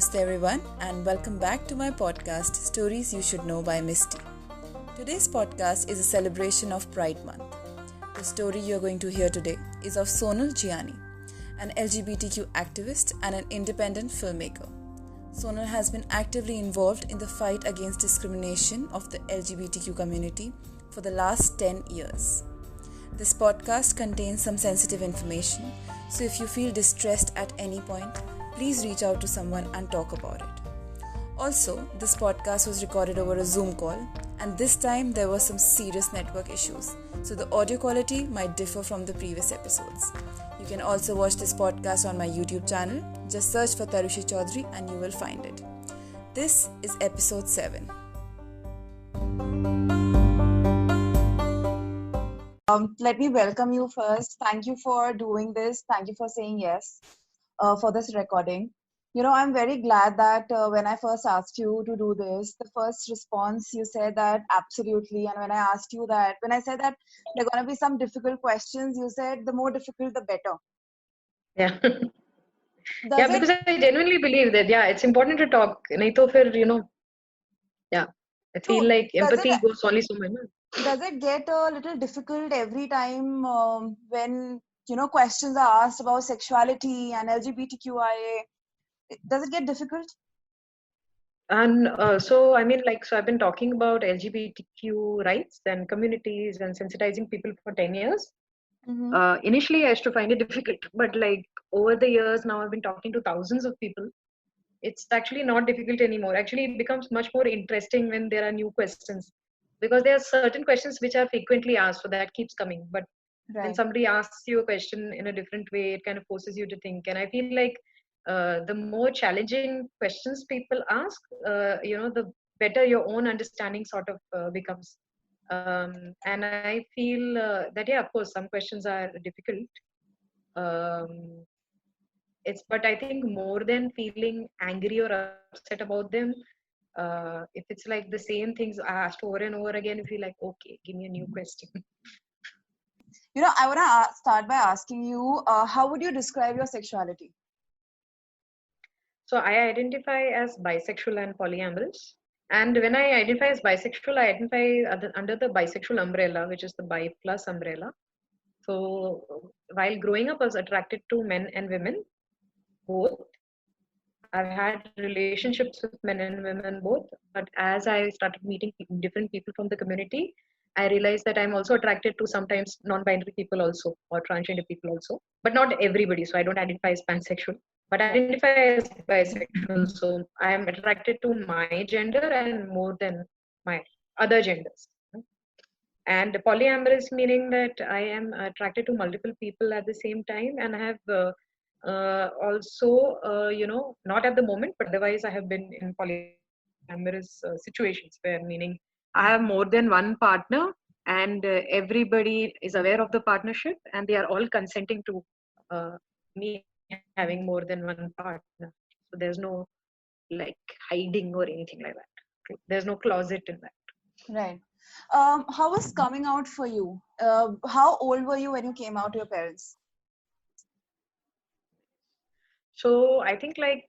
Namaste everyone and welcome back to my podcast Stories You Should Know by Misty. Today's podcast is a celebration of Pride Month. The story you're going to hear today is of Sonal Giani, an LGBTQ activist and an independent filmmaker. Sonal has been actively involved in the fight against discrimination of the LGBTQ community for the last 10 years. This podcast contains some sensitive information, so if you feel distressed at any point, please reach out to someone and talk about it. Also, this podcast was recorded over a Zoom call, and this time there were some serious network issues, so the audio quality might differ from the previous episodes. You can also watch this podcast on my YouTube channel. Just search for Tarushi Chaudhary and you will find it. This is episode 7. Let me welcome you first. Thank you for doing this. Thank you for saying yes for this recording. I'm very glad that when I first asked you to do this, the first response you said that absolutely. And when I said that there are going to be some difficult questions, you said the more difficult, the better. Yeah. Because I genuinely believe that, it's important to talk. I feel like empathy goes only so much. Does it get a little difficult every time when, questions are asked about sexuality and LGBTQIA? Does it get difficult? And so I've been talking about LGBTQ rights and communities and sensitizing people for 10 years. Mm-hmm. Initially, I used to find it difficult, but over the years now, I've been talking to thousands of people. It's actually not difficult anymore. Actually, it becomes much more interesting when there are new questions, because there are certain questions which are frequently asked, so that keeps coming. But when somebody asks you a question in a different way, it kind of forces you to think. And I feel like the more challenging questions people ask, the better your own understanding sort of becomes. And I feel that, of course, some questions are difficult. But I think more than feeling angry or upset about them, if it's like the same things asked over and over again, you feel like, okay, give me a new question. I want to start by asking you, how would you describe your sexuality? So I identify as bisexual and polyamorous. And when I identify as bisexual, I identify under the bisexual umbrella, which is the bi plus umbrella. So while growing up, I was attracted to men and women, both. I've had relationships with men and women both. But as I started meeting different people from the community, I realized that I'm also attracted to sometimes non-binary people also, or transgender people also, but not everybody. So I don't identify as pansexual, but I identify as bisexual. So I am attracted to my gender and more than my other genders. And polyamorous meaning that I am attracted to multiple people at the same time, and I have also, not at the moment, but otherwise I have been in polyamorous situations where meaning I have more than one partner, and everybody is aware of the partnership, and they are all consenting to me having more than one partner. So there's no hiding or anything like that. There's no closet in that. Right. How was coming out for you? How old were you when you came out to your parents? So I think when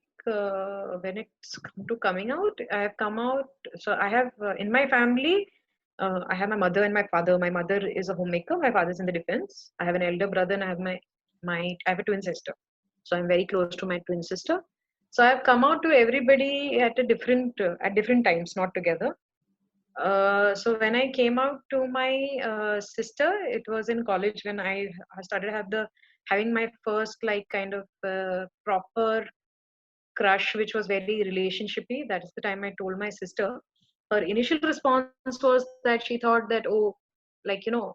it's come to coming out, I have come out. So I have in my family, I have my mother and my father. My mother is a homemaker. My father is in the defense. I have an elder brother, and I have I have a twin sister. So I'm very close to my twin sister. So I have come out to everybody at different times, not together. So when I came out to my sister, it was in college when I started having my first kind of proper crush, which was very relationshipy. That is the time I told my sister. Her initial response was that she thought that, oh,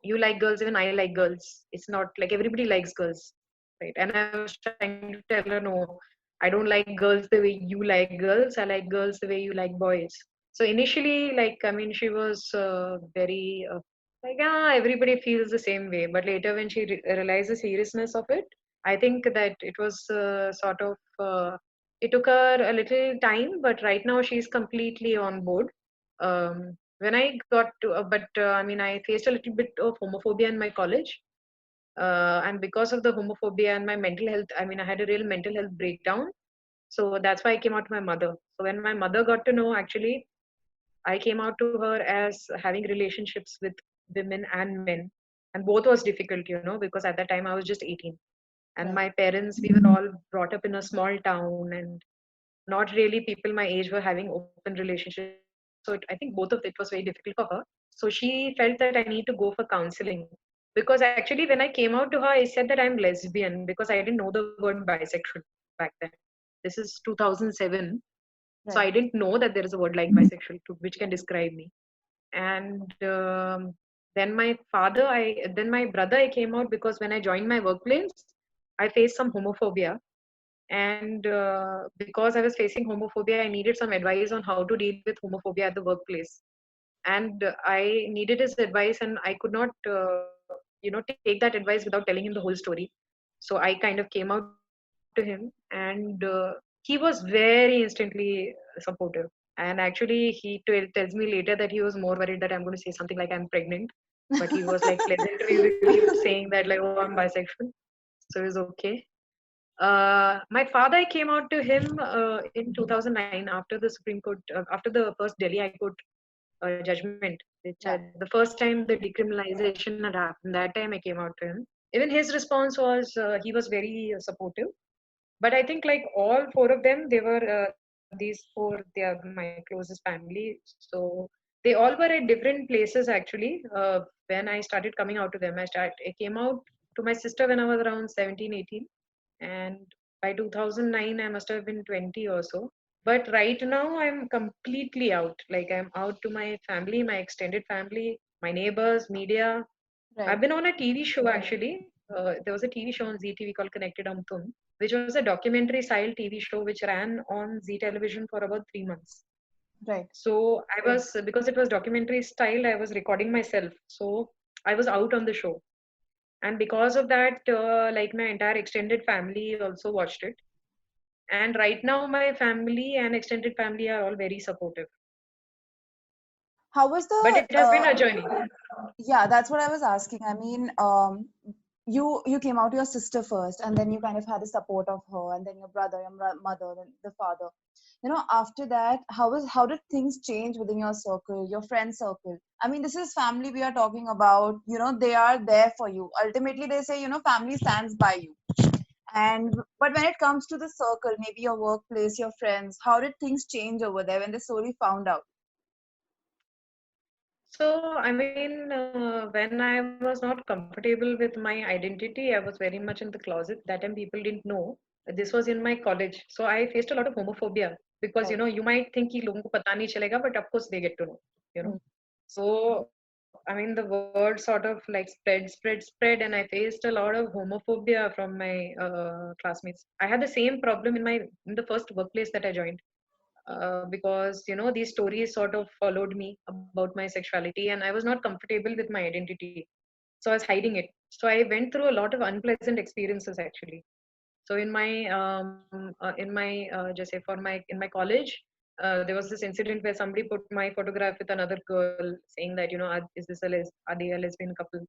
you like girls, even I like girls. It's not like everybody likes girls, right? And I was trying to tell her, no, I don't like girls the way you like girls. I like girls the way you like boys. So initially, she was very everybody feels the same way. But later, when she realized the seriousness of it, I think that it was it took her a little time, but right now she's completely on board. When I got to, I faced a little bit of homophobia in my college. And because of the homophobia and my mental health, I had a real mental health breakdown. So that's why I came out to my mother. So when my mother got to know, actually, I came out to her as having relationships with women and men. And both was difficult, because at that time I was just 18. And Right. my parents, we were all brought up in a small town, and not really people my age were having open relationships. So I think both of it was very difficult for her. So she felt that I need to go for counseling. Because actually, when I came out to her, I said that I'm lesbian because I didn't know the word bisexual back then. This is 2007. So I Right. didn't know that there is a word like bisexual which can describe me. And then my brother, I came out because when I joined my workplace, I faced some homophobia. And because I was facing homophobia, I needed some advice on how to deal with homophobia at the workplace. And I needed his advice, and I could not, take that advice without telling him the whole story. So I kind of came out to him, and he was very instantly supportive. And actually, he tells me later that he was more worried that I'm going to say something like I'm pregnant. But he was like pleasantly relieved, saying that like, oh, I'm bisexual, so it's okay. My father, I came out to him in 2009 after the Supreme Court, after the first Delhi High Court judgment, which Yeah. the first time the decriminalization had happened. That time I came out to him. Even his response was he was very supportive. But I think like all four of them, they were these four. They are my closest family. So they all were at different places actually. When I started coming out to them, I came out to my sister when I was around 17, 18, and by 2009 I must have been 20 or so. But right now I'm completely out. Like I'm out to my family, my extended family, my neighbors, media. I've Right. been on a TV show actually. There was a TV show on ZTV called Connected Amthun, which was a documentary style TV show which ran on Z television for about 3 months. Right. So I was, because it was documentary style, I was recording myself. So I was out on the show. And because of that, like my entire extended family also watched it. And right now, my family and extended family are all very supportive. How was But the it has been a journey. yeah, that's what I was asking. I mean, you came out to your sister first, and then you kind of had the support of her, and then your brother, your mother, then the father. After that, how did things change within your circle, your friend circle? I mean, this is family we are talking about. They are there for you. Ultimately, they say, family stands by you. And but when it comes to the circle, maybe your workplace, your friends, how did things change over there when they slowly found out? So, I mean, when I was not comfortable with my identity, I was very much in the closet. That time people didn't know. This was in my college. So I faced a lot of homophobia because, Right. you might think कि लोगों को पता नहीं चलेगा, but of course they get to know, you know. Mm. So, I mean, the word sort of like spread, and I faced a lot of homophobia from my classmates. I had the same problem in the first workplace that I joined, because these stories sort of followed me about my sexuality, and I was not comfortable with my identity, so I was hiding it. So I went through a lot of unpleasant experiences actually. So just say for my in my college, there was this incident where somebody put my photograph with another girl, saying that is this are they a lesbian couple?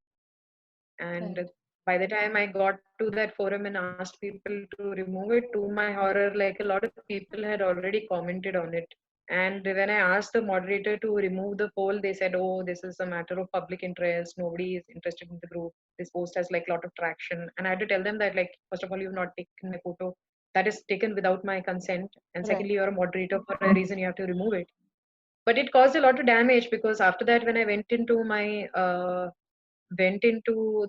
And Right. by the time I got to that forum and asked people to remove it, to my horror, like a lot of people had already commented on it. And when I asked the moderator to remove the poll, they said, "Oh, this is a matter of public interest. Nobody is interested in the group. This post has like a lot of traction." And I had to tell them that, like, first of all, you've not taken my photo. That is taken without my consent. And Right. secondly, you're a moderator for a reason. You have to remove it. But it caused a lot of damage because after that, when I went into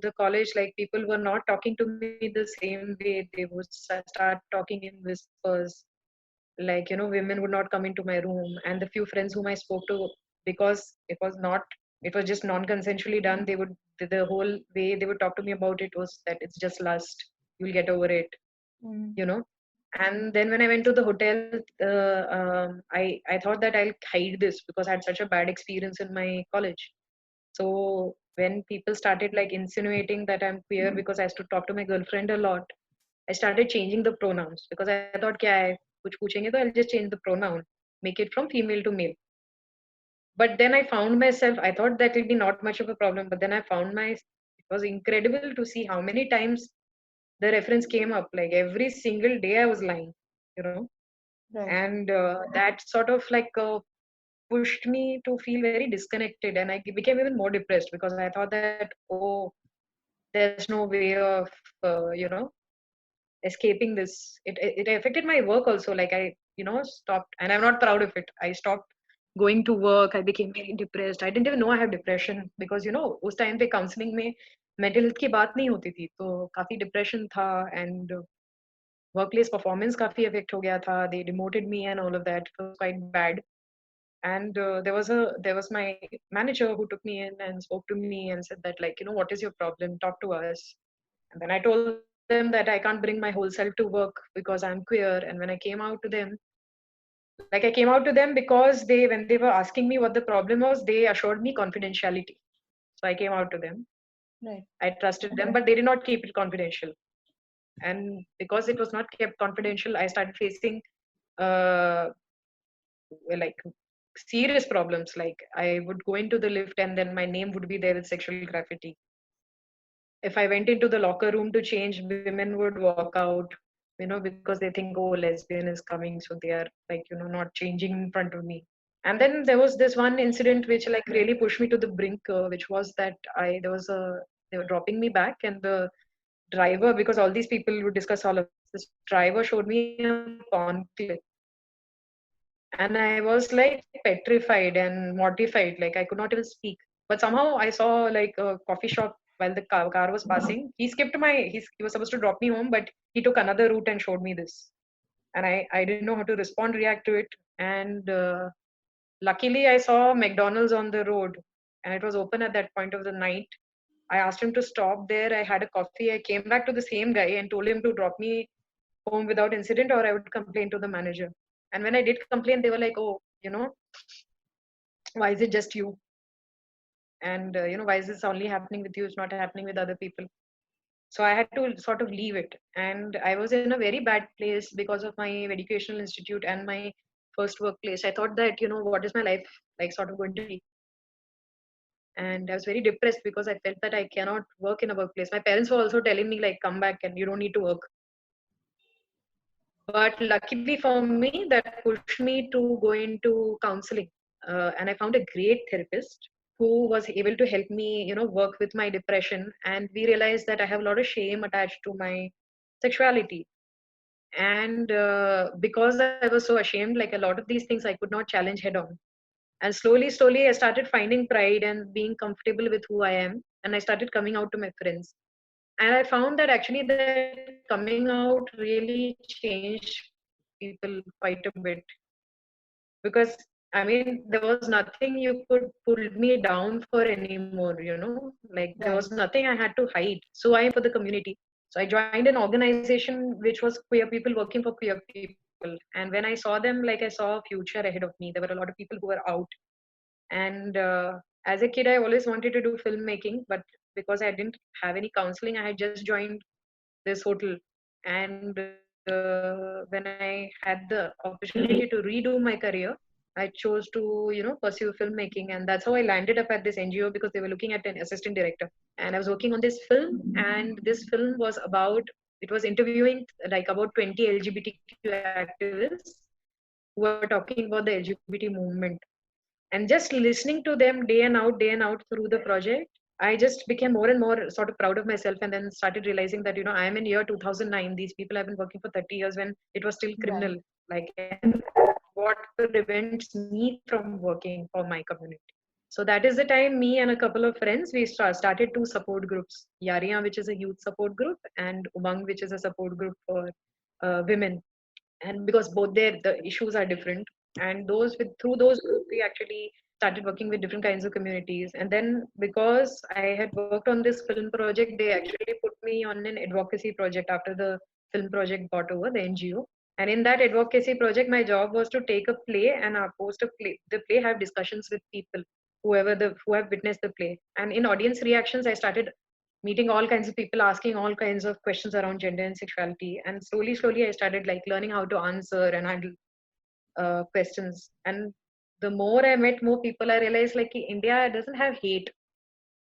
the college, like people were not talking to me the same way. They would start talking in whispers, like women would not come into my room. And the few friends whom I spoke to, because it was just non-consensually done, the whole way they would talk to me about it was that it's just lust, you'll get over it, Mm. you know. And then when I went to the hotel, I thought that I'll hide this because I had such a bad experience in my college. So when people started like insinuating that I'm queer because I used to talk to my girlfriend a lot, I started changing the pronouns because I thought क्या है कुछ पूछेंगे तो I'll just change the pronoun, make it from female to male. But then I found myself, I thought that will be not much of a problem, but then I found it was incredible to see how many times the reference came up. Like every single day I was lying, you know. Right. And that sort of like pushed me to feel very disconnected, and I became even more depressed because I thought that, oh, there's no way of escaping this. It affected my work also. Like I stopped, and I'm not proud of it. I stopped going to work. I became very depressed. I didn't even know I have depression because उस time पे counseling में mental health की बात नहीं होती थी, तो काफी depression था, and workplace performance काफी affect हो गया था. They demoted me and all of that. It was quite bad. And there was my manager who took me in and spoke to me and said that, like, what is your problem, talk to us. And then I told them that I can't bring my whole self to work because I'm queer. And when I came out to them, like, I came out to them because when they were asking me what the problem was, they assured me confidentiality. So I came out to them. Right. I trusted them, but they did not keep it confidential. And because it was not kept confidential, I started facing uh, like serious problems. Like, I would go into the lift and then my name would be there with sexual graffiti. If I went into the locker room to change, women would walk out, because they think, oh, lesbian is coming, so they are, like, not changing in front of me. And then there was this one incident which, like, really pushed me to the brink, which was that they were dropping me back, and the driver, because all these people would discuss all of this, driver showed me a porn clip. And I was like petrified and mortified. Like, I could not even speak. But somehow I saw, like, a coffee shop while the car was passing. He skipped he was supposed to drop me home, but he took another route and showed me this. And I didn't know how to respond, react to it. And luckily, I saw McDonald's on the road, and it was open at that point of the night. I asked him to stop there. I had a coffee. I came back to the same guy and told him to drop me home without incident, or I would complain to the manager. And when I did complain, they were like, oh, why is it just you? And why is this only happening with you? It's not happening with other people. So I had to sort of leave it. And I was in a very bad place because of my educational institute and my first workplace. I thought that, what is my life like sort of going to be? And I was very depressed because I felt that I cannot work in a workplace. My parents were also telling me, like, come back and you don't need to work. But luckily for me, that pushed me to go into counseling. And I found a great therapist who was able to help me, work with my depression. And we realized that I have a lot of shame attached to my sexuality. And because I was so ashamed, like, a lot of these things I could not challenge head on. And slowly, I started finding pride and being comfortable with who I am. And I started coming out to my friends. And I found that actually that coming out really changed people quite a bit. Because, I mean, there was nothing you could pull me down for anymore, like, there was nothing I had to Right. hide. So I embraced it for the community. So I joined an organization which was queer people working for queer people. And when I saw them, like, I saw a future ahead of me. There were a lot of people who were out. And as a kid, I always wanted to do filmmaking, but because I didn't have any counseling, I had just joined this hotel. And when I had the opportunity to redo my career, I chose to, pursue filmmaking. And that's how I landed up at this NGO, because they were looking at an assistant director. And I was working on this film. And this film was about, it was interviewing like about 20 LGBTQ activists who were talking about the LGBT movement. And just listening to them day and out through the project, I just became more and more sort of proud of myself, and then started realizing that, I am in year 2009. These people have been working for 30 years when it was still Right. criminal. Like, and what prevents me from working for my community? So that is the time me and a couple of friends, we started two support groups: Yariya, which is a youth support group, and Umang, which is a support group for women. And because both the issues are different, and those with through those groups, we actually started working with different kinds of communities. And then, because I had worked on this film project, they actually put me on an advocacy project after the film project got over, the NGO. And in that advocacy project, my job was to take a play and post a play, the play, have discussions with people, who have witnessed the play. And in audience reactions, I started meeting all kinds of people, asking all kinds of questions around gender and sexuality. And slowly, I started, like, learning how to answer and handle questions. And the more I met more people, I realized, like, India doesn't have hate.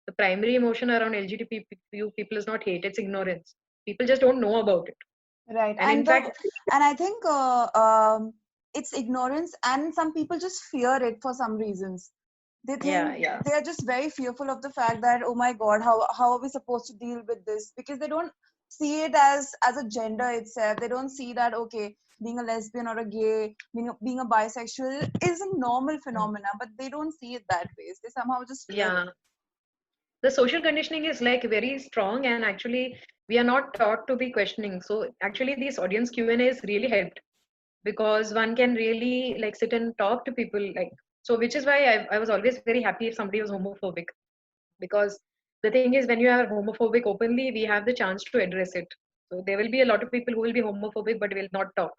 The primary emotion around LGBTQ people is not hate; it's ignorance. People just don't know about it. Right. And in fact, And I think it's ignorance, and some people just fear it for some reasons. They think Yeah. they are just very fearful of the fact that, oh my god, how are we supposed to deal with this, because they don't see it as a gender itself. They don't see that, okay, being a lesbian or a gay, being a bisexual is a normal phenomena, but they don't see it that way. They somehow just fear Yeah. it. The social conditioning is like very strong, and actually we are not taught to be questioning. So actually these audience Q&As really helped, because one can really like sit and talk to people, like, so which is why I was always very happy if somebody was homophobic, because the thing is, when you are homophobic openly, we have the chance to address it. So there will be a lot of people who will be homophobic but will not talk.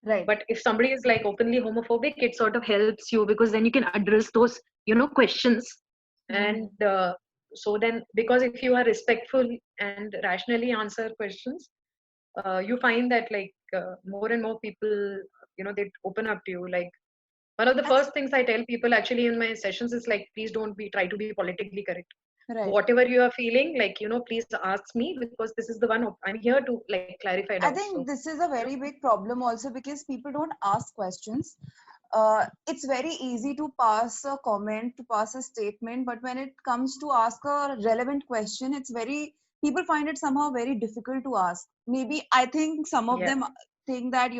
Right. But if somebody is like openly homophobic, it sort of helps you, because then you can address those questions. Mhm. And so then, because if you are respectful and rationally answer questions, you find that like more and more people, they open up to you. Like, one of the I think, first things I tell people actually in my sessions is like, please don't be try to be politically correct. right. Whatever you are feeling, like, please ask me, because this is the one I'm here to like clarify I doubts. So think this is a very big problem also, because people don't ask questions. It's very easy to pass a comment, to pass a statement, but when it comes to ask a relevant question, it's very, people find it somehow very difficult to ask. Maybe I think some of yeah. them think that,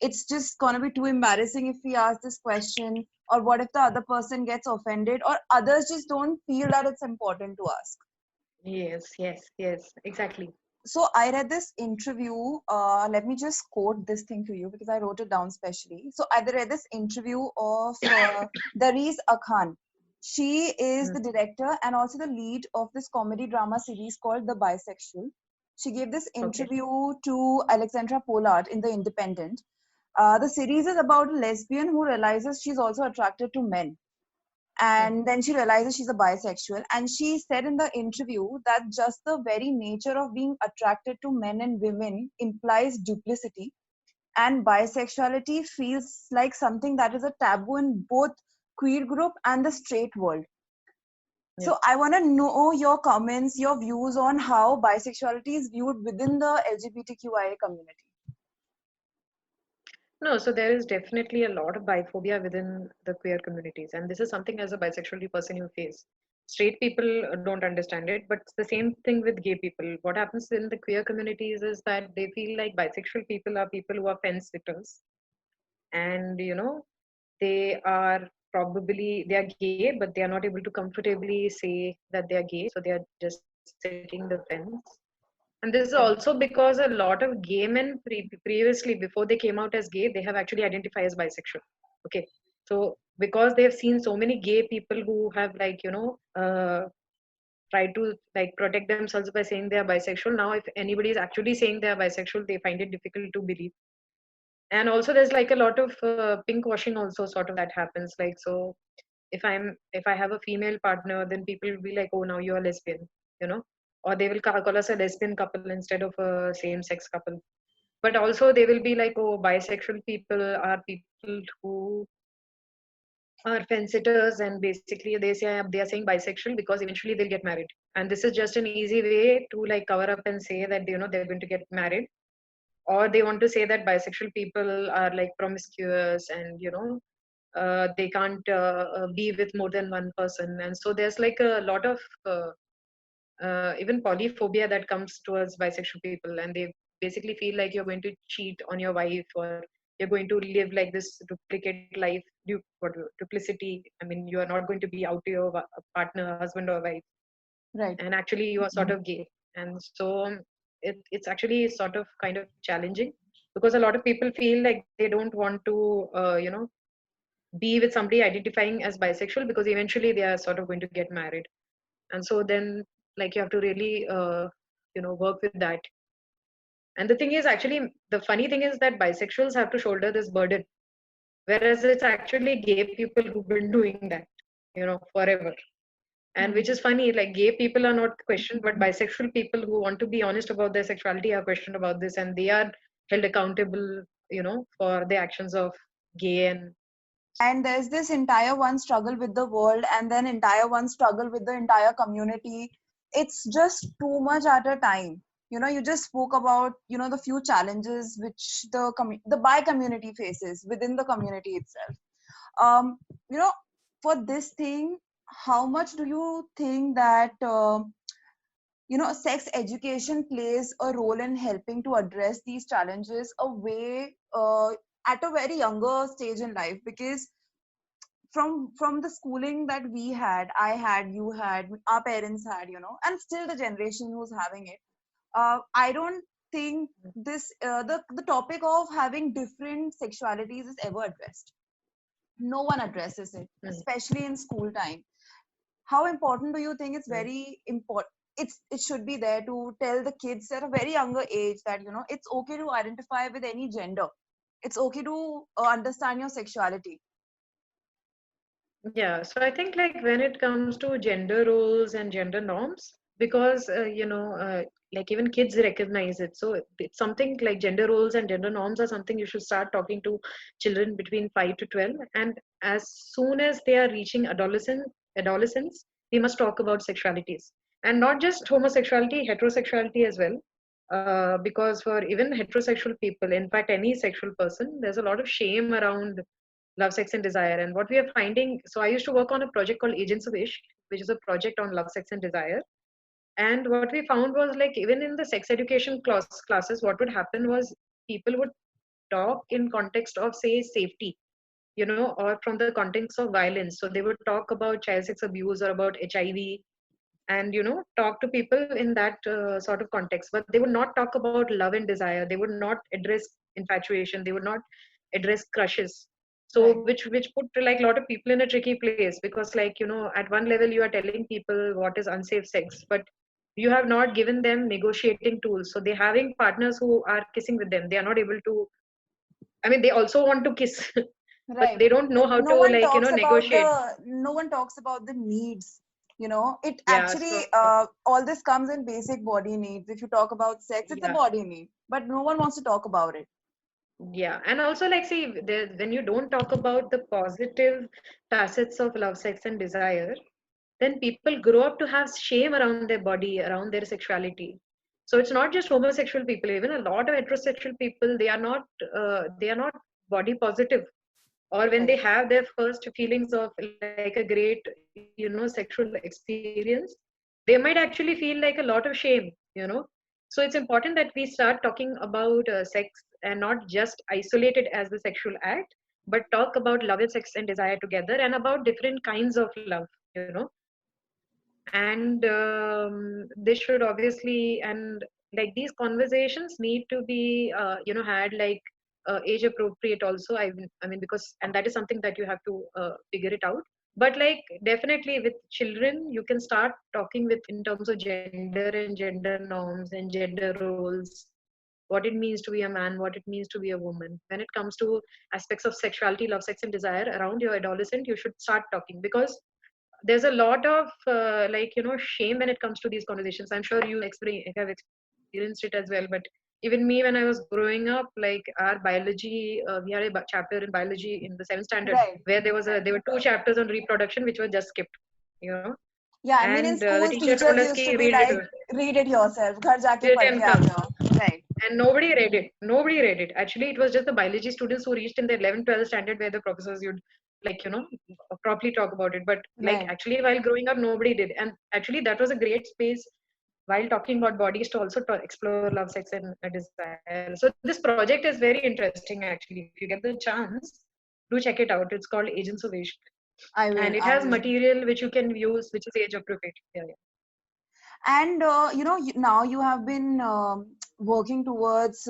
it's just gonna be too embarrassing if we ask this question, or what if the other person gets offended, or others just don't feel that it's important to ask. Yes, exactly. So I read this interview. Let me just quote this thing to you, because I wrote it down specially. So I read this interview of Dariz Akhan. She is Mm, the director and also the lead of this comedy drama series called The Bisexual. She gave this okay. interview to Alexandra Pollard in The Independent. The series is about a lesbian who realizes she's also attracted to men, Mm, and then she realizes she's a bisexual, and she said in the interview that just the very nature of being attracted to men and women implies duplicity, and bisexuality feels like something that is a taboo in both queer group and the straight world. yeah. So I want to know your comments, your views on how bisexuality is viewed within the LGBTQIA community. No, so there is definitely a lot of biphobia within the queer communities, and this is something as a bisexual person you face. Straight people don't understand it, but it's the same thing with gay people. What happens in the queer communities is that they feel like bisexual people are people who are fence sitters, and they are probably they are gay, but they are not able to comfortably say that they are gay, so they are just sitting the fence. And this is also Right. because a lot of gay men previously, before they came out as gay, they have actually identified as bisexual. Okay. So because they have seen so many gay people who have like, tried to like protect themselves by saying they are bisexual. Now, if anybody is actually saying they are bisexual, they find it difficult to believe. And also there's like a lot of pink washing also sort of that happens. Like, so if I have a female partner, then people will be like, oh, now you're a lesbian, you know or they will call us a lesbian couple instead of a same sex couple. But also they will be like, oh, bisexual people are people who are fence sitters, and basically they are saying bisexual because eventually they'll get married. And this is just an easy way to like cover up and say that they're going to get married. Or they want to say that bisexual people are like promiscuous, and they can't be with more than one person. And so there's like a lot of even polyphobia that comes towards bisexual people, and they basically feel like you're going to cheat on your wife, or you're going to live like this duplicate life, duplicity. I mean, you are not going to be out to your partner, husband or wife, Right. and actually you are sort of gay. And so it's actually sort of kind of challenging, because a lot of people feel like they don't want to be with somebody identifying as bisexual, because eventually they are sort of going to get married. And so then, like, you have to really work with that. And the thing is, actually, the funny thing is that bisexuals have to shoulder this burden, whereas it's actually gay people who've been doing that, forever. And which is Hmm. funny, like gay people are not questioned, but bisexual people who want to be honest about their sexuality are questioned about this, and they are held accountable, for the actions of gay. And And there's this entire one struggle with the world, and then entire one struggle with the entire community. It's just too much at a time. You just spoke about the few challenges which the bi community faces within the community itself. um you know for this thing, how much do you think that sex education plays a role in helping to address these challenges away at a very younger stage in life? Because from the schooling that we had, I had, you had, our parents had, and still the generation who's having it, I don't think this the topic of having different sexualities is ever addressed. No one addresses it, Mm, especially in school time. How important do you think it's mm. very important? It should be there to tell the kids at a very younger age that it's okay to identify with any gender. It's okay to understand your sexuality. Yeah, so I think like when it comes to gender roles and gender norms, because like even kids recognize it. So it's something like gender roles and gender norms are something you should start talking to children between 5 to 12. And as soon as they are reaching adolescence, we must talk about sexualities. And not just homosexuality, heterosexuality as well. Because for even heterosexual people, in fact, any sexual person, there's a lot of shame around love, sex, and desire. And what we are finding, so I used to work on a project called Agents of Ishq, which is a project on love, sex, and desire. And what we found was like even in the sex education classes, what would happen was people would talk in context of say safety, or from the context of violence. So they would talk about child sex abuse or about HIV, and talk to people in that sort of context, but they would not talk about love and desire. They would not address infatuation. They would not address crushes. So Right. which put like a lot of people in a tricky place, because like at one level you are telling people what is unsafe sex, but you have not given them negotiating tools. So they're having partners who are kissing with them. They are not able to, I mean, they also want to kiss but Right. they don't know how No to one like talks about negotiate. the needs. It Yeah, actually so all this comes in basic body needs. If you talk about sex, it's a yeah. body need, but no one wants to talk about it. Yeah, and also like see, when you don't talk about the positive facets of love, sex, and desire, then people grow up to have shame around their body, around their sexuality. So it's not just homosexual people; even a lot of heterosexual people, they are not body positive, or when they Right. have their first feelings of like a great sexual experience, they might actually feel like a lot of shame. So it's important that we start talking about sex and not just isolate it as the sexual act, but talk about love and sex and desire together, and about different kinds of love. And they should obviously, and like these conversations need to be had like age appropriate also. I mean, because and that is something that you have to figure it out. But like definitely with children you can start talking with in terms of gender and gender norms and gender roles, what it means to be a man, what it means to be a woman. When it comes to aspects of sexuality, love, sex, and desire around your adolescent, you should start talking, because there's a lot of shame when it comes to these conversations. I'm sure you have experienced it as well, but even me, when I was growing up, like our biology, we had a chapter in biology in the 7th standard Right. where there were 2 chapters on reproduction which were just skipped, you know Yeah, I mean, in and the schools, teacher told teachers us used ki to be read it, like, read it yourself. Ghar jaake read it pad and ke aa come. jao. Right. And nobody read it actually. It was just the biology students who reached in the 11th 12th standard where the professors would like properly talk about it. But like Right. actually while growing up nobody did, and actually that was a great space while talking about bodies to also explore love, sex, and desire. So this project is very interesting actually. If you get the chance, do check it out. It's called Agents of Ishq, and it I has will. I will. material which you can use which is age appropriate. Yeah, yeah. And now you have been working towards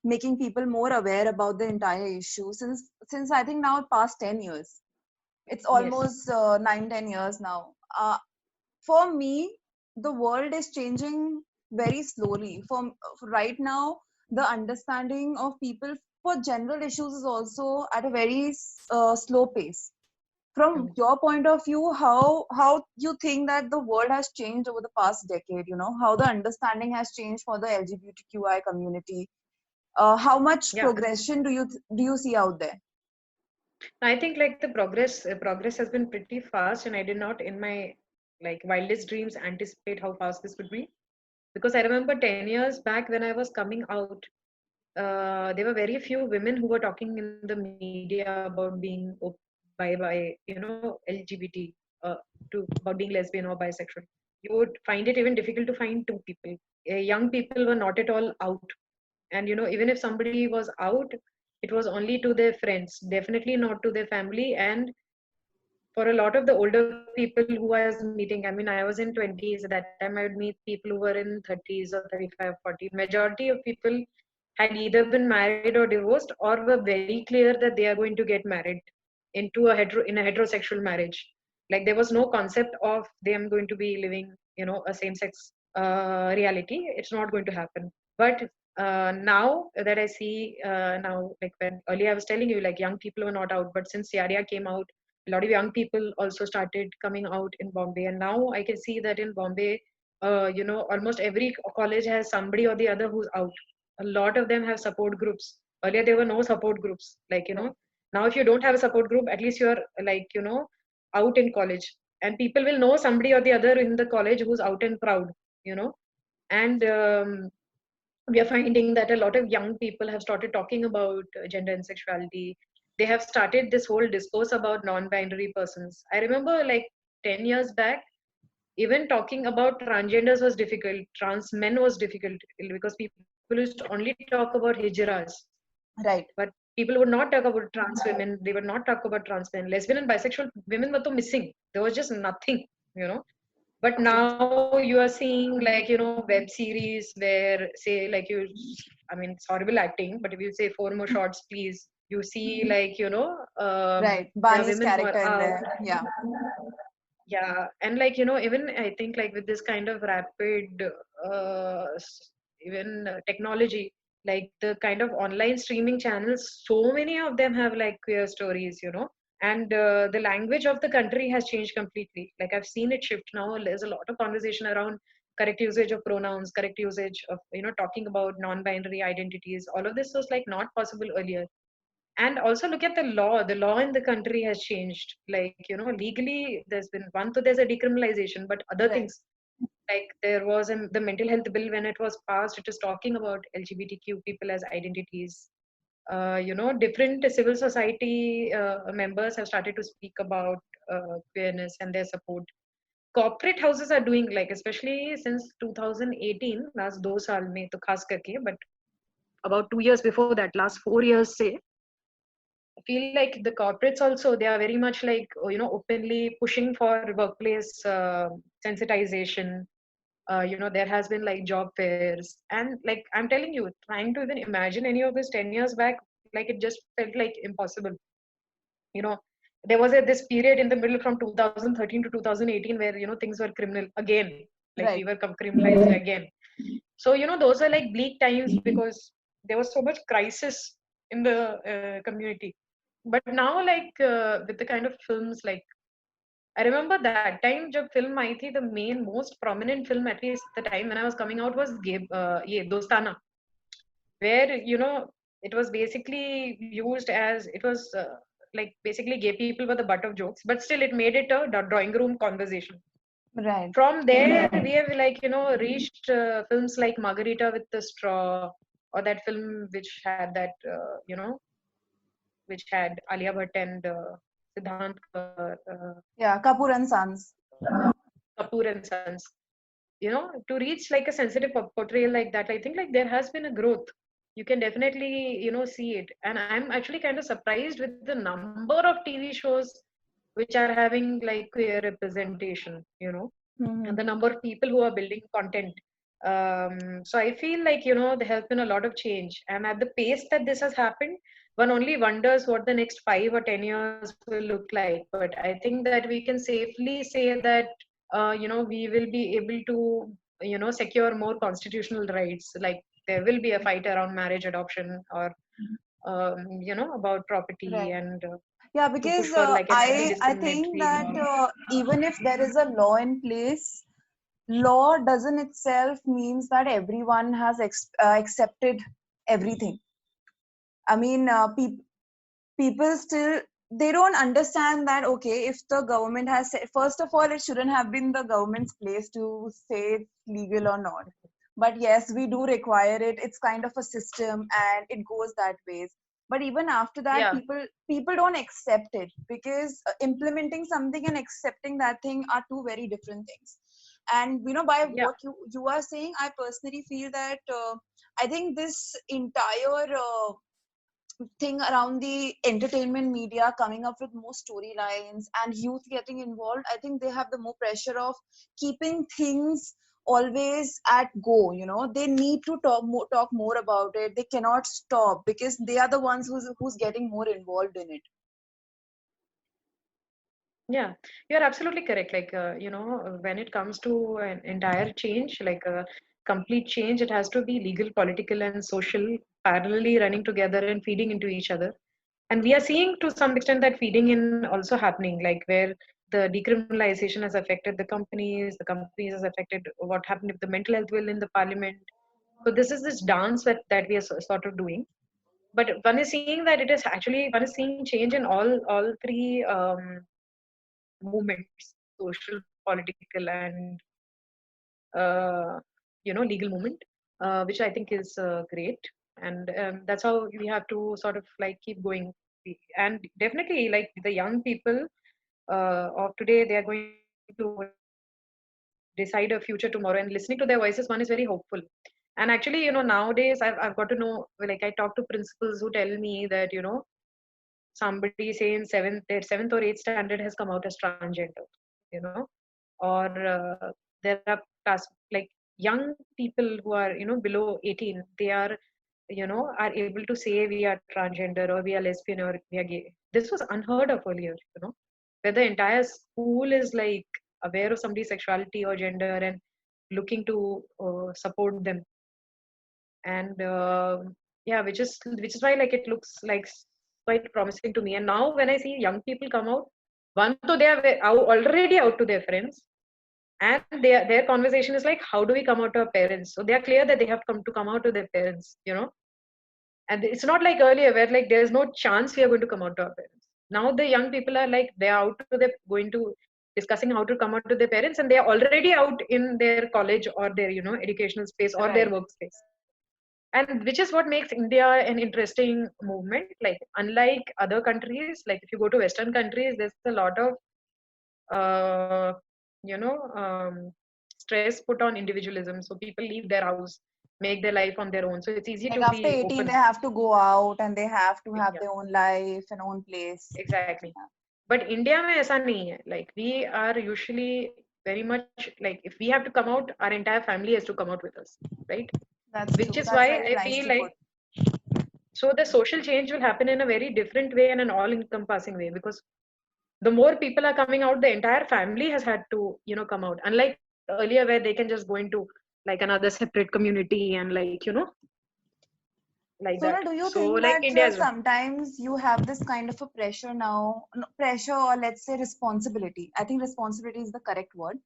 making people more aware about the entire issue since I think now past 10 years. It's Yes. almost 9-10 years now. For me, the world is changing very slowly. For right now, the understanding of people for general issues is also at a very slow pace. From Mhm. your point of view, how you think that the world has changed over the past decade? How the understanding has changed for the LGBTQI community. How much Yeah. progression do you see out there? I think like the progress has been pretty fast, and I did not in my like wildest dreams anticipate how fast this would be. Because I remember 10 years back when I was coming out, there were very few women who were talking in the media about being LGBT, about being lesbian or bisexual. You would find it even difficult to find two people. Young people were not at all out, and even if somebody was out, it was only to their friends, definitely not to their family. And for a lot of the older people who I was meeting, I mean, I was in 20s at that time, I would meet people who were in 30s or 35, 40. Majority of people had either been married or divorced, or were very clear that they are going to get married in a heterosexual marriage. Like there was no concept of them going to be living, a same sex reality. It's not going to happen. But now that I see, now, like when earlier I was telling you, like young people were not out, but since Yaria came out, a lot of young people also started coming out in Bombay. And now I can see that in Bombay, almost every college has somebody or the other who's out. A lot of them have support groups. Earlier there were no support groups. Like, now if you don't have a support group, at least you're like, out in college. And people will know somebody or the other in the college who's out and proud, you know. And we are finding that a lot of young people have started talking about gender and sexuality. They have started this whole discourse about non-binary persons. I remember like 10 years back, even talking about transgenders was difficult, trans men was difficult, because people used to only talk about hijras. Right. But people would not talk about trans women, they would not talk about trans men. Lesbian and bisexual women were so missing. There was just nothing, But Okay. now you are seeing, like, web series where, say, like, I mean, it's horrible acting, but if you say four more shots, please, you see, like, Right. there are Barney's women who are character in out. there. Yeah. Yeah, and like, even I think, like, with this kind of rapid, even technology, like the kind of online streaming channels, so many of them have like queer stories, and the language of the country has changed completely. Like I've seen it shift now. There's a lot of conversation around correct usage of pronouns, correct usage of, talking about non-binary identities. All of this was like not possible earlier. And also look at the law in the country has changed. Like, legally there's been there's a decriminalization, but other Right. things, like there was the mental health bill when it was passed, it is talking about LGBTQ people as identities. Different civil society members have started to speak about queerness and their support. Corporate houses are doing, like, especially since 2018, last 2 saal mein to khas karke, but about 2 years before that, last 4 years say, I feel like the corporates also, they are very much like, openly pushing for workplace sensitization. There has been like job fairs, and like I'm telling you, trying to even imagine any of this 10 years back, like it just felt like impossible. you know there was this period in the middle from 2013 to 2018 where, things were criminal again, like we Right. were criminalized again. So, those are like bleak times because there was so much crisis in the community. But now, like, with the kind of films, like, I remember that time jab film आई थी, the main most prominent film, at least the time when I was coming out, was ye Dostana, where, it was basically used as, it was like basically gay people were the butt of jokes, but still it made it a drawing room conversation. Right. From there we have, like, reached films like Margarita with the Straw, or that film which had that, which had Alia Bhatt and Siddhant Yeah. Kapoor and Sons. Kapoor and Sons. To reach like a sensitive portrayal like that, I think like there has been a growth. You can definitely, see it. And I'm actually kind of surprised with the number of TV shows which are having like queer representation, and Mm-hmm. the number of people who are building content. So I feel like, there has been a lot of change, and at the pace that this has happened, one only wonders what the next 5 or 10 years will look like. But I think that we can safely say that, we will be able to, secure more constitutional rights. Like there will be a fight around marriage, adoption, or about property, Right. and Yeah, to push because for like an I think anti-discriminatory that law. even if there is a law in place, law doesn't itself means that everyone has accepted everything. I mean, people still, they don't understand that, okay, if the government has said, first of all, it shouldn't have been the government's place to say it's legal or not. but yes, we do require it. It's kind of a system and it goes that ways. But even after that, Yeah, people don't accept it, because implementing something and accepting that thing are two very different things. And by yeah, what you are saying, I personally feel that I think this entire thing around the entertainment media coming up with more storylines and youth getting involved, I think they have the more pressure of keeping things always at go. They need to talk more about it. They cannot stop because they are the ones who's getting more involved in it. yeah. You're absolutely correct. Like, when it comes to an entire change, like a complete change, it has to be legal, political, and social parallelly running together and feeding into each other. And we are seeing to some extent that feeding in also happening, like where the decriminalization has affected the companies has affected what happened with the mental health bill in the parliament. So this is this dance that we are sort of doing. But one is seeing that it is actually, one is seeing change in all three movements: social, political, and uh, legal movement, which I think is great. And that's how we have to sort of like keep going. And definitely, like the young people of today, they are going to decide a future tomorrow. And listening to their voices, one is very hopeful. And actually, nowadays I've got to know, like I talk to principals who tell me that, somebody say in seventh or eighth standard has come out as transgender, you know, or there are like young people who are, below 18, they are, are able to say we are transgender or we are lesbian or we are gay. This was unheard of earlier, where the entire school is like aware of somebody's sexuality or gender and looking to support them. And yeah, which is why like it looks like quite promising to me. And now when I see young people come out, one, so they are already out to their friends, and their conversation is like, how do we come out to our parents? So they are clear that they have come out to their parents, and it's not like earlier where like there's no chance we are going to come out to our parents. Now the young people are like, they are out to their, going to discussing how to come out to their parents, and they are already out in their college or their, educational space or their Right. workspace. And which is what makes India an interesting movement. Like unlike other countries, like if you go to Western countries, there's a lot of uh, you know stress put on individualism. So people leave their house, make their life on their own. So it's easy Like to after be 18, they open. have to go out and they have to have Yeah, their own life and own place. exactly. But India में ऐसा नहीं है. Like we are usually very much like if we have to come out, our entire family has to come out with us, right? That's Which true. is That's why very I feel nicely put. like, so the social change will happen in a very different way and an all-encompassing way, because the more people are coming out, the entire family has had to, come out. Unlike earlier, where they can just go into like another separate community and like, like that. Sonal, do you So think like that India as well. sometimes you have this kind of a pressure now, no, pressure or let's say responsibility? I think responsibility is the correct word.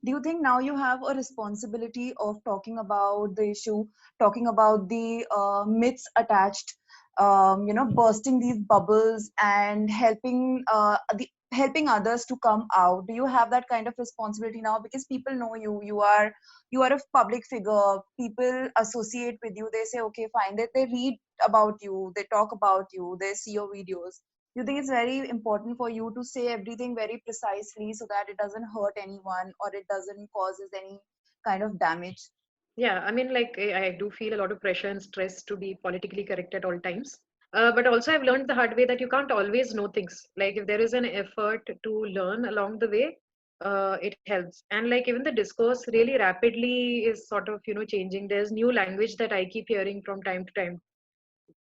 Do you think now you have a responsibility of talking about the issue, talking about the myths attached, bursting these bubbles and helping others to come out? Do you have that kind of responsibility now? Because people know you, you are a public figure. People associate with you. They say, okay, fine. They read about you. They talk about you. They see your videos. You think it's very important for you to say everything very precisely so that it doesn't hurt anyone or it doesn't causes any kind of damage? Yeah, I mean, like I do feel a lot of pressure and stress to be politically correct at all times. But also, I've learned the hard way that you can't always know things. Like if there is an effort to learn along the way, it helps. And like even the discourse really rapidly is sort of, changing. There's new language that I keep hearing from time to time.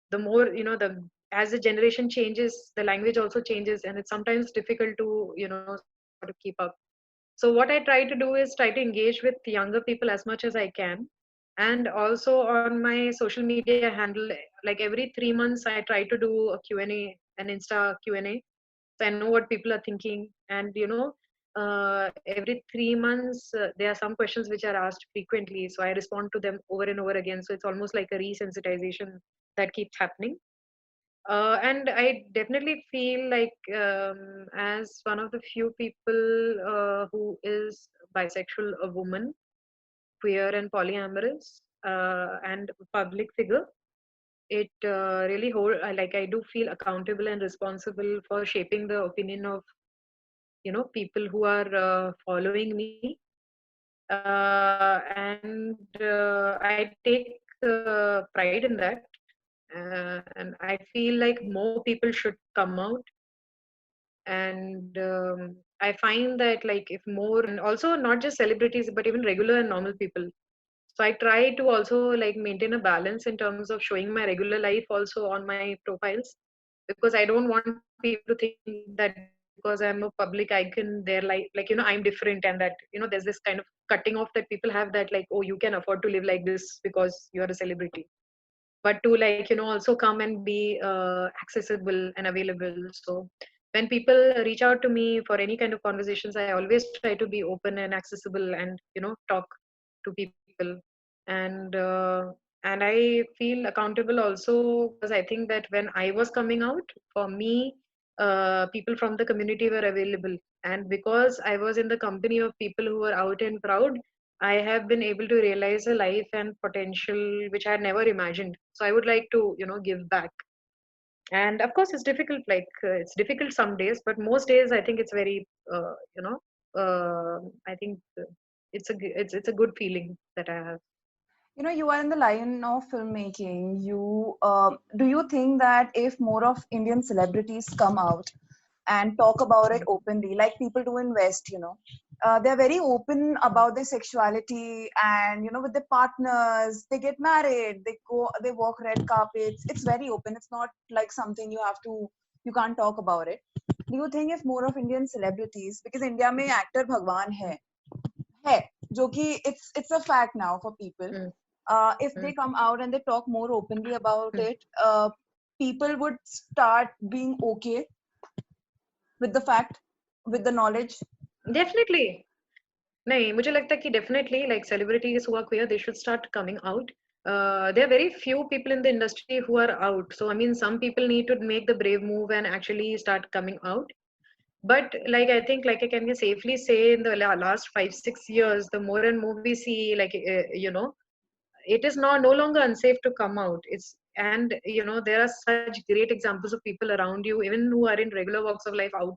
The more, the as the generation changes, the language also changes, and it's sometimes difficult to, sort of keep up. So what I try to do is try to engage with younger people as much as I can. And also on my social media handle, like every 3 months, I try to do a Q&A, an Insta Q&A. So I know what people are thinking. And, every 3 months, there are some questions which are asked frequently. So I respond to them over and over again. So it's almost like a resensitization that keeps happening. And I definitely feel like, as one of the few people who is bisexual, a woman, queer and polyamorous and public figure, it really like I do feel accountable and responsible for shaping the opinion of people who are following me, and I take pride in that, and I feel like more people should come out. And I find that, like, if more, and also not just celebrities but even regular and normal people, so I try to also like maintain a balance in terms of showing my regular life also on my profiles, because I don't want people to think that because I'm a public icon, they're like I'm different, and that there's this kind of cutting off that people have, that like, oh, you can afford to live like this because you're a celebrity. But to like also come and be accessible and available. So when people reach out to me for any kind of conversations, I always try to be open and accessible and talk to people. And uh, and I feel accountable also, because I think that when I was coming out, for me, people from the community were available, and because I was in the company of people who were out and proud, I have been able to realize a life and potential which I had never imagined. So I would like to, give back. And of course, it's difficult. Like it's difficult some days, but most days I think it's very, I think it's a good feeling that I have. You are in the line of filmmaking. Do you think that if more of Indian celebrities come out and talk about it openly, like people do in West, they're very open about their sexuality, and with their partners, they get married, they walk red carpets. It's very open. It's not like something you can't talk about it. Do you think if more of Indian celebrities, because India में actor भगवान है जो कि it's a fact now for people, Mm, if they mm, come out and they talk more openly about mm. it, people would start being okay with the fact, with the knowledge. Definitely. नहीं, मुझे लगता है कि definitely like celebrities who are queer, they should start coming out. There are very few people in the industry who are out. So I mean, some people need to make the brave move and actually start coming out. But like I think, like I can safely say, in the last 5 6 years, the more and more we see, like it is now no longer unsafe to come out. It's and there are such great examples of people around you, even who are in regular walks of life, out.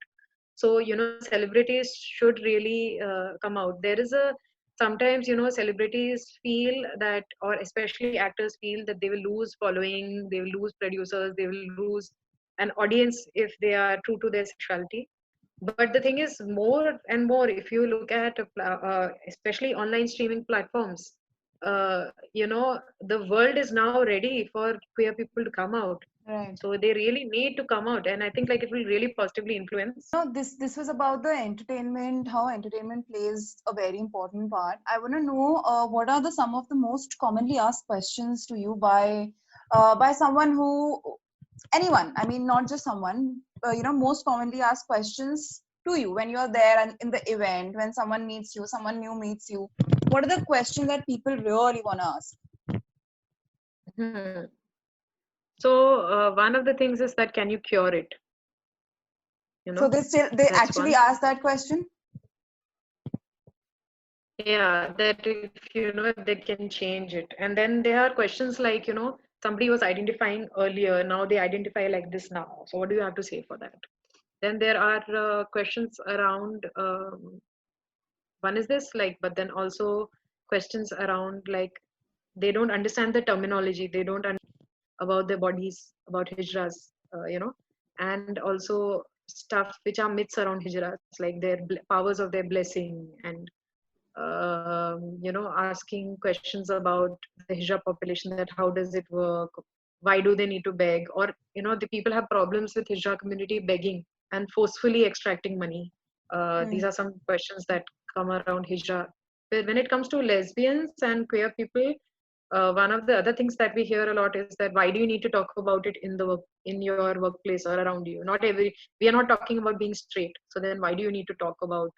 So celebrities should really come out. There is a sometimes celebrities feel that, or especially actors feel that they will lose following, they will lose producers, they will lose an audience if they are true to their sexuality. But the thing is, more and more, if you look at especially online streaming platforms, the world is now ready for queer people to come out. Right. So they really need to come out, and I think like it will really positively influence. This was about the entertainment, how entertainment plays a very important part. I want to know what are the some of the most commonly asked questions to you by someone who, anyone. I mean, not just someone. Most commonly asked questions to you when you are there and in the event, when someone meets you, someone new meets you. What are the questions that people really want to ask? Hmm. So one of the things is that, can you cure it? So they That's actually one. ask that question. Yeah, that if they can change it. And then there are questions like, somebody was identifying earlier, now they identify like this now. So what do you have to say for that? Then there are questions around, one is this, like, but then also questions around, like, they don't understand the terminology, they don't about their bodies, about hijras, and also stuff which are myths around hijras, like their powers of their blessing, and asking questions about the hijra population, that how does it work, why do they need to beg, or the people have problems with hijra community begging and forcefully extracting money. These are some questions that come around hijra. But when it comes to lesbians and queer people, one of the other things that we hear a lot is that, why do you need to talk about it in the work, in your workplace or around you? Not every We are not talking about being straight, so then why do you need to talk about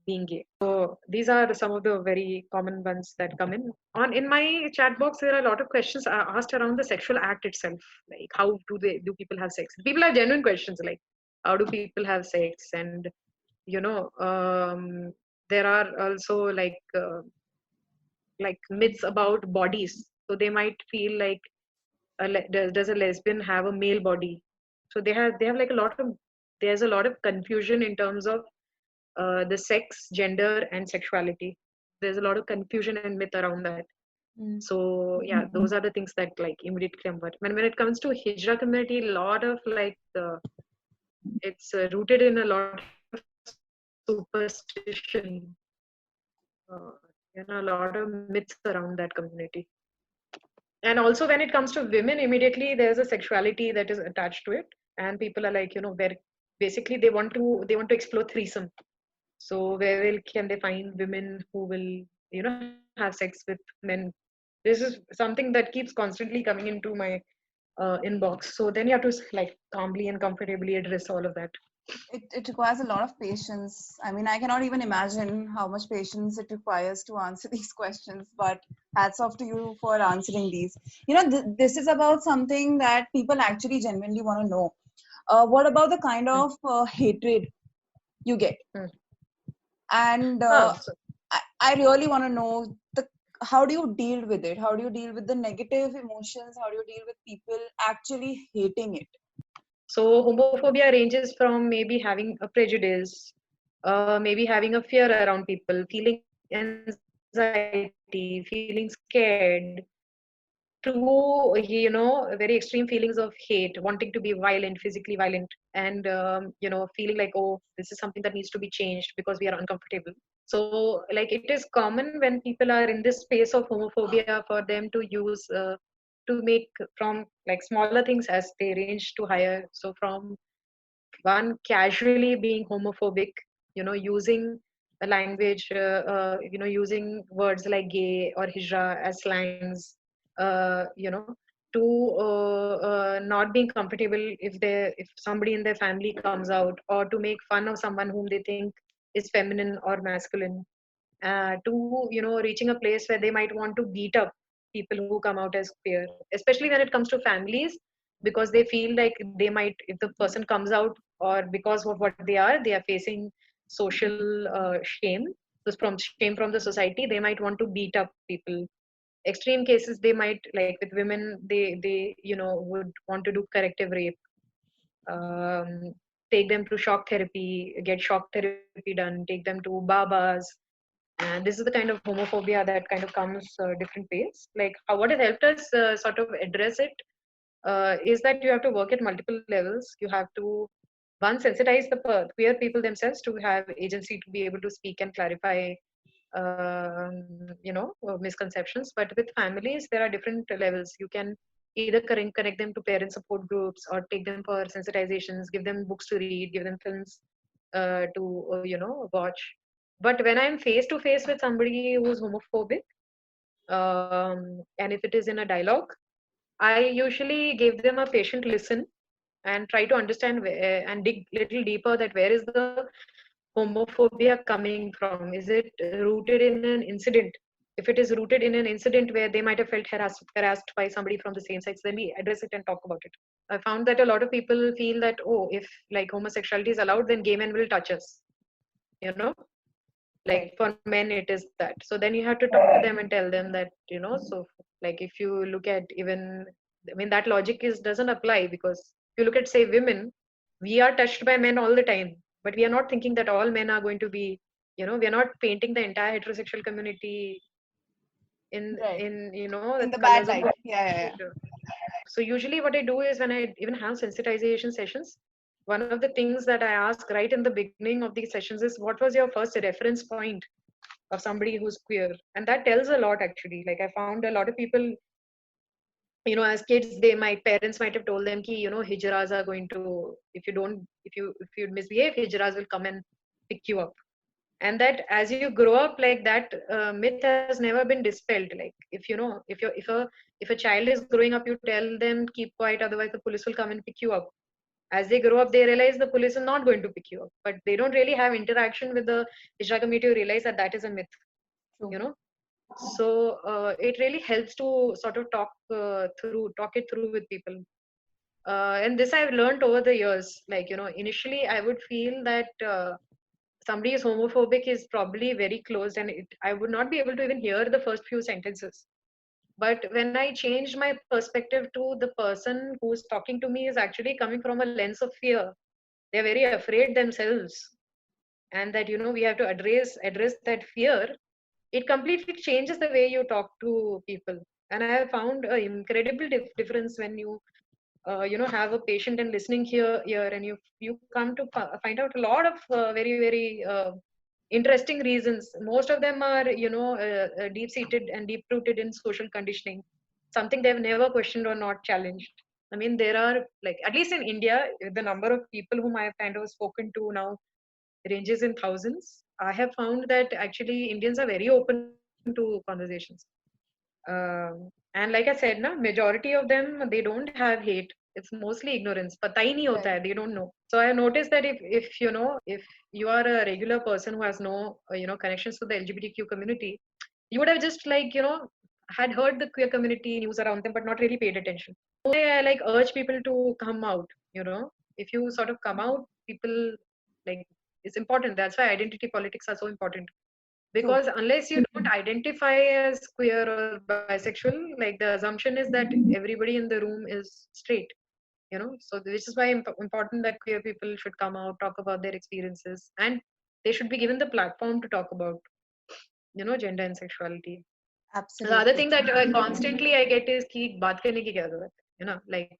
being gay? So these are some of the very common ones that come in. In my chat box, there are a lot of questions asked around the sexual act itself, like how do people have sex? People have genuine questions, like how do people have sex, and you know, there are also like like myths about bodies. So they might feel like does a lesbian have a male body? So they have like a lot of there's a lot of confusion in terms of the sex, gender, and sexuality. There's a lot of confusion and myth around that. Mm. So yeah, those are the things that like immediately come. But when it comes to hijra community, a lot of like it's rooted in a lot of superstition, uh, and a lot of myths around that community. And also when it comes to women, immediately there's a sexuality that is attached to it, and people are like, where basically they want to explore threesome. So where can they find women who will have sex with men? This is something that keeps constantly coming into my inbox. So then you have to like calmly and comfortably address all of that. It requires a lot of patience. I mean, I cannot even imagine how much patience it requires to answer these questions, but hats off to you for answering these. This is about something that people actually genuinely want to know. What about the kind Hmm. of hatred you get? Hmm. And So I really want to know how do you deal with it? How do you deal with the negative emotions? How do you deal with people actually hating it? So homophobia ranges from maybe having a prejudice, maybe having a fear around people, feeling anxiety, feeling scared, to very extreme feelings of hate, wanting to be violent, physically violent, and feeling like, oh, this is something that needs to be changed because we are uncomfortable. So like it is common when people are in this space of homophobia for them to use to make from like smaller things as they range to higher. So from one casually being homophobic, using a language, using words like gay or hijra as slangs, to not being comfortable if somebody in their family comes out, or to make fun of someone whom they think is feminine or masculine, to reaching a place where they might want to beat up people who come out as queer, especially when it comes to families, because they feel like they might, if the person comes out, or because of what they are facing social shame. So from shame from the society, they might want to beat up people. Extreme cases, they might, like with women, they would want to do corrective rape, um, take them to shock therapy, get shock therapy done, take them to babas. And this is the kind of homophobia that kind of comes different ways. Like how what has helped us sort of address it is that you have to work at multiple levels. You have to one sensitize the queer people themselves to have agency to be able to speak and clarify misconceptions. But with families there are different levels. You can either connect them to parent support groups, or take them for sensitizations, give them books to read, give them films to watch. But when I'm face to face with somebody who's homophobic, and if it is in a dialogue, I usually give them a patient listen and try to understand and dig little deeper, that where is the homophobia coming from? Is it rooted in an incident? If it is rooted in an incident where they might have felt harassed by somebody from the same sex, then we address it and talk about it. I found that a lot of people feel that, oh, if like homosexuality is allowed, then gay men will touch us. You know, like Right. for men it is that. So then you have to talk to them and tell them that, so like if you look at even, I mean, that logic is doesn't apply, because if you look at, say, women, we are touched by men all the time, but we are not thinking that all men are going to be, we are not painting the entire heterosexual community Right. in In the the bad colors of light. Yeah, yeah, yeah. so usually what I do is, when I even have sensitization sessions, one of the things that I ask right in the beginning of these sessions is, what was your first reference point of somebody who's queer? And that tells a lot actually. Like I found a lot of people, as kids, my parents might have told them ki, hijras are going to, if you misbehave, hijras will come and pick you up. And that as you grow up, like that myth has never been dispelled. Like if a child is growing up, you tell them keep quiet, otherwise the police will come and pick you up. As they grow up, they realize the police is not going to pick you up, but they don't really have interaction with the hijra community to realize that that is a myth. True. you know so it really helps to sort of talk it through with people. And this I've learned over the years. Like, initially I would feel that somebody is homophobic is probably very closed, and I would not be able to even hear the first few sentences. But when I changed my perspective to the person who's talking to me is actually coming from a lens of fear. They're very afraid themselves, and that we have to address that fear. It completely changes the way you talk to people. And I have found an incredible difference when you have a patient and listening here, and you come to find out a lot of very interesting reasons. Most of them are deep seated and deep rooted in social conditioning, something they've never questioned or not challenged. I mean, there are, like, at least in India, the number of people whom I have kind of spoken to now ranges in thousands. I have found that actually Indians are very open to conversations. And like I said, na, majority of them, they don't have hate. It's mostly ignorance. Pata hi nahi hota Right. hai, they don't know. So I noticed that if you are a regular person who has no connections to the LGBTQ community, you would have just, like, had heard the queer community news around them but not really paid attention. I like urge people to come out. If you sort of come out, people, like, it's important. That's why identity politics are so important, True. because unless you don't identify as queer or bisexual, like, the assumption is that everybody in the room is straight. So which is why important that queer people should come out, talk about their experiences, and they should be given the platform to talk about gender and sexuality. The other Absolutely. thing that constantly I get is कि बात करने की क्या जरूरत है ना, like,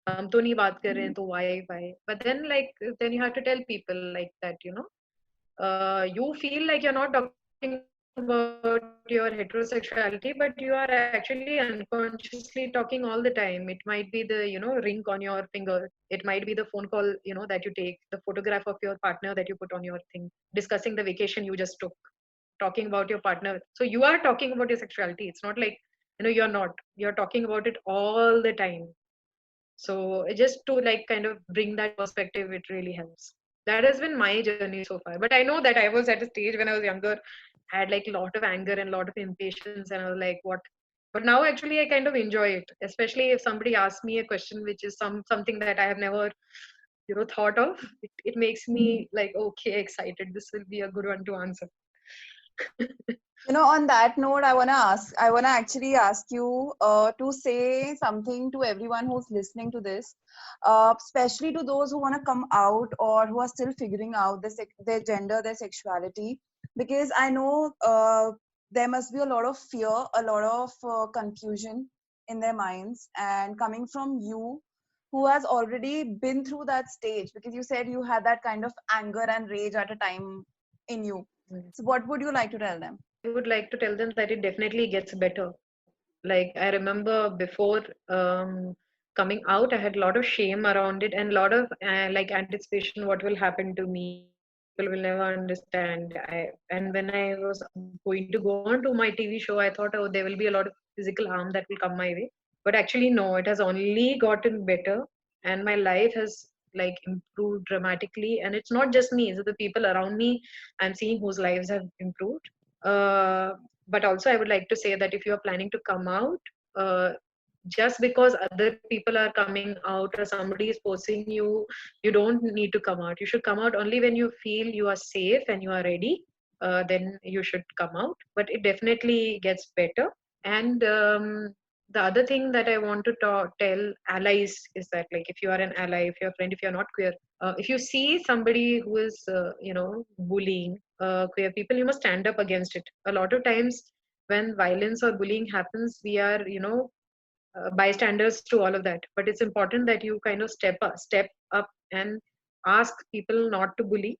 हम तो नहीं बात कर रहे हैं तो why. But then, like, then you have to tell people like that, you feel like you're not talking about your heterosexuality, but you are actually unconsciously talking all the time. It might be the ring on your finger, it might be the phone call that you take, the photograph of your partner that you put on your thing, discussing the vacation you just took, talking about your partner. So you are talking about your sexuality. It's not like, you're not. You're talking about it all the time. So just to, like, kind of bring that perspective, it really helps. That has been my journey so far. But I know that I was at a stage when I was younger, had like a lot of anger and a lot of impatience, and I was like, what? But now actually I kind of enjoy it, especially if somebody asks me a question which is something that I have never thought of. It makes me like, okay, excited. This will be a good one to answer. On that note, I wanna actually ask you to say something to everyone who's listening to this, especially to those who wanna come out or who are still figuring out their gender, their sexuality, because I know there must be a lot of fear, a lot of confusion in their minds, and coming from you, who has already been through that stage, because you said you had that kind of anger and rage at a time in you. So, what would you like to tell them? I would like to tell them that it definitely gets better. Like, I remember before coming out, I had a lot of shame around it and a lot of like anticipation, what will happen to me? People will never understand. And when I was going to go on to my TV show, I thought, oh, there will be a lot of physical harm that will come my way. But actually, no, it has only gotten better, and my life has, like, improved dramatically. And it's not just me; it's the people around me I'm seeing whose lives have improved. But also, I would like to say that if you are planning to come out, uh, just because other people are coming out or somebody is forcing you, you don't need to come out. You should come out only when you feel you are safe and you are ready. Then you should come out. But it definitely gets better. And the other thing that I want to tell allies is that, like, if you are an ally, if you're a friend, if you're not queer, if you see somebody who is, bullying queer people, you must stand up against it. A lot of times, when violence or bullying happens, we are, bystanders to all of that. But it's important that you kind of step up and ask people not to bully,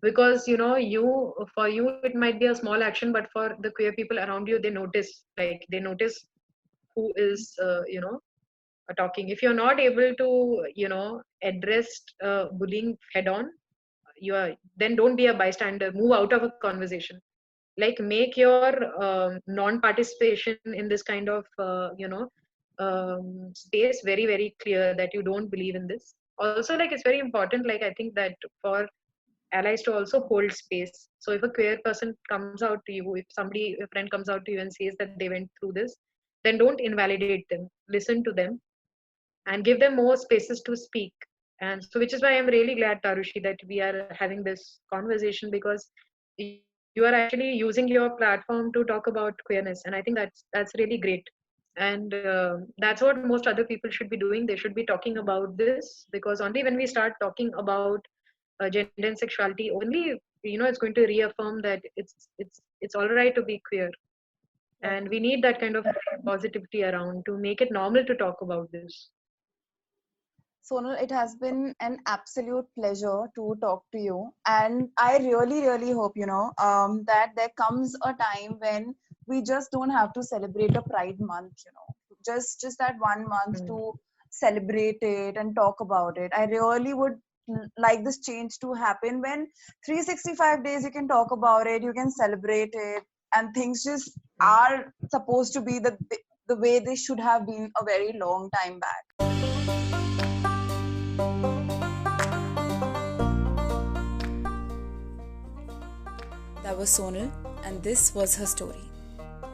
because for you it might be a small action, but for the queer people around you, they notice who is talking. If you're not able to address bullying head on, you are then don't be a bystander. Move out of a conversation. Like, make your non-participation in this kind of space very very clear, that you don't believe in this. Also, like, it's very important, like, I think that for allies to also hold space. So if a queer person comes out to you, if a friend comes out to you and says that they went through this, then don't invalidate them. Listen to them and give them more spaces to speak. And so, which is why I'm really glad, Tarushi, that we are having this conversation, because you are actually using your platform to talk about queerness, and I think that's really great. And that's what most other people should be doing. They should be talking about this, because only when we start talking about gender and sexuality, only it's going to reaffirm that it's all right to be queer, and we need that kind of positivity around to make it normal to talk about this. Sonal, it has been an absolute pleasure to talk to you. And I really, really hope, that there comes a time when we just don't have to celebrate a Pride month, just that 1 month Mm. to celebrate it and talk about it. I really would like this change to happen when 365 days you can talk about it, you can celebrate it, and things just Mm. are supposed to be the way they should have been a very long time back. That was Sonal, and this was her story.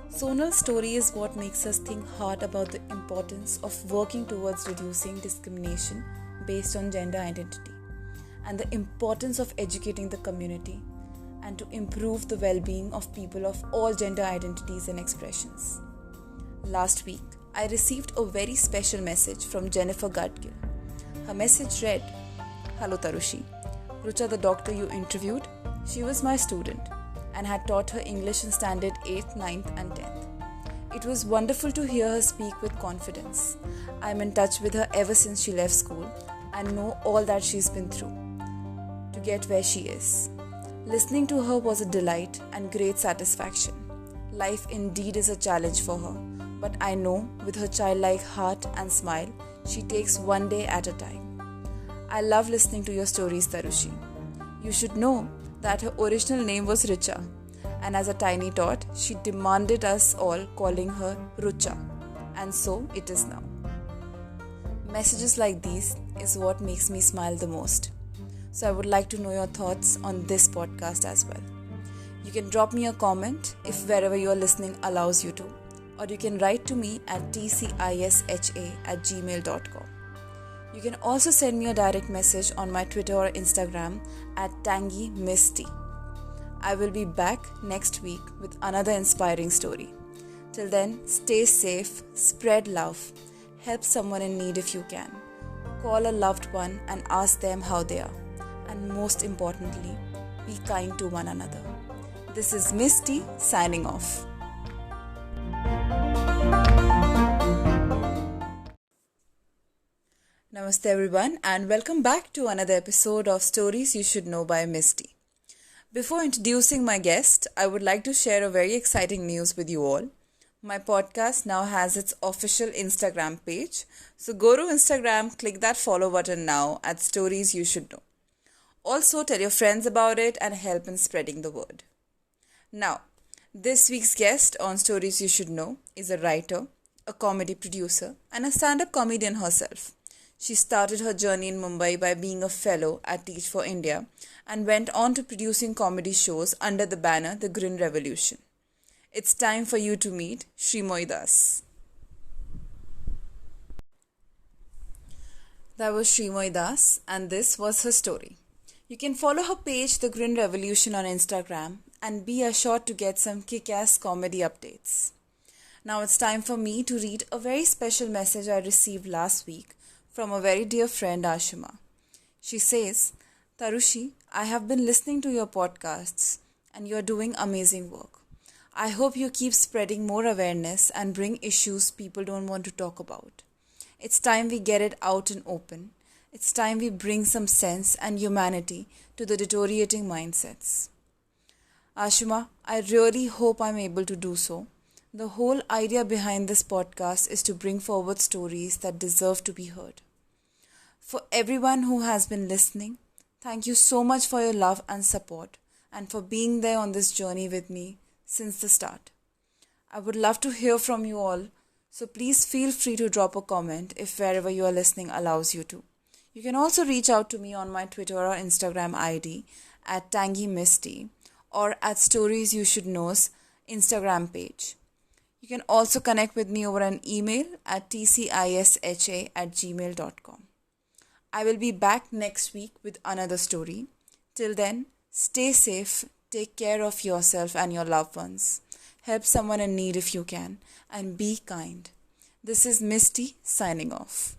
Sonal's story is what makes us think hard about the importance of working towards reducing discrimination based on gender identity, and the importance of educating the community and to improve the well being of people of all gender identities and expressions. Last week, I received a very special message from Jennifer Gutgill. Her message read, "Hello Tarushi. Rucha, the doctor you interviewed, she was my student and had taught her English in standard 8th, 9th, and 10th. It was wonderful to hear her speak with confidence. I'm in touch with her ever since she left school and know all that she's been through to get where she is. Listening to her was a delight and great satisfaction. Life indeed is a challenge for her, but I know with her childlike heart and smile, she takes one day at a time. I love listening to your stories, Tarushi. You should know that her original name was Richa, and as a tiny tot, she demanded us all calling her Rucha, and so it is now." Messages like these is what makes me smile the most. So I would like to know your thoughts on this podcast as well. You can drop me a comment if wherever you are listening allows you to, or you can write to me at tcisha@gmail.com. You can also send me a direct message on my Twitter or Instagram at tangymisty. I will be back next week with another inspiring story. Till then, stay safe, spread love, help someone in need if you can, call a loved one and ask them how they are, and most importantly, be kind to one another. This is Misty signing off. Namaste everyone, and welcome back to another episode of Stories You Should Know by Misty. Before introducing my guest, I would like to share a very exciting news with you all. My podcast now has its official Instagram page, so go to Instagram, click that follow button now at Stories You Should Know. Also, tell your friends about it and help in spreading the word. Now, this week's guest on Stories You Should Know is a writer, a comedy producer, and a stand-up comedian herself. She started her journey in Mumbai by being a fellow at Teach for India and went on to producing comedy shows under the banner The Green Revolution. It's time for you to meet Shrimoy Das. That was Shrimoy Das, and this was her story. You can follow her page The Green Revolution on Instagram and be assured to get some kick-ass comedy updates. Now it's time for me to read a very special message I received last week from a very dear friend, Ashima. She says, "Tarushi, I have been listening to your podcasts and you are doing amazing work. I hope you keep spreading more awareness and bring issues people don't want to talk about. It's time we get it out in open. It's time we bring some sense and humanity to the deteriorating mindsets." Ashima, I really hope I'm able to do so. The whole idea behind this podcast is to bring forward stories that deserve to be heard. For everyone who has been listening, thank you so much for your love and support and for being there on this journey with me since the start. I would love to hear from you all, so please feel free to drop a comment if wherever you are listening allows you to. You can also reach out to me on my Twitter or Instagram ID at tangymisty or at Stories You Should Know's Instagram page. You can also connect with me over an email at tcisha@gmail.com. I will be back next week with another story. Till then, stay safe, take care of yourself and your loved ones. Help someone in need if you can, and be kind. This is Misty signing off.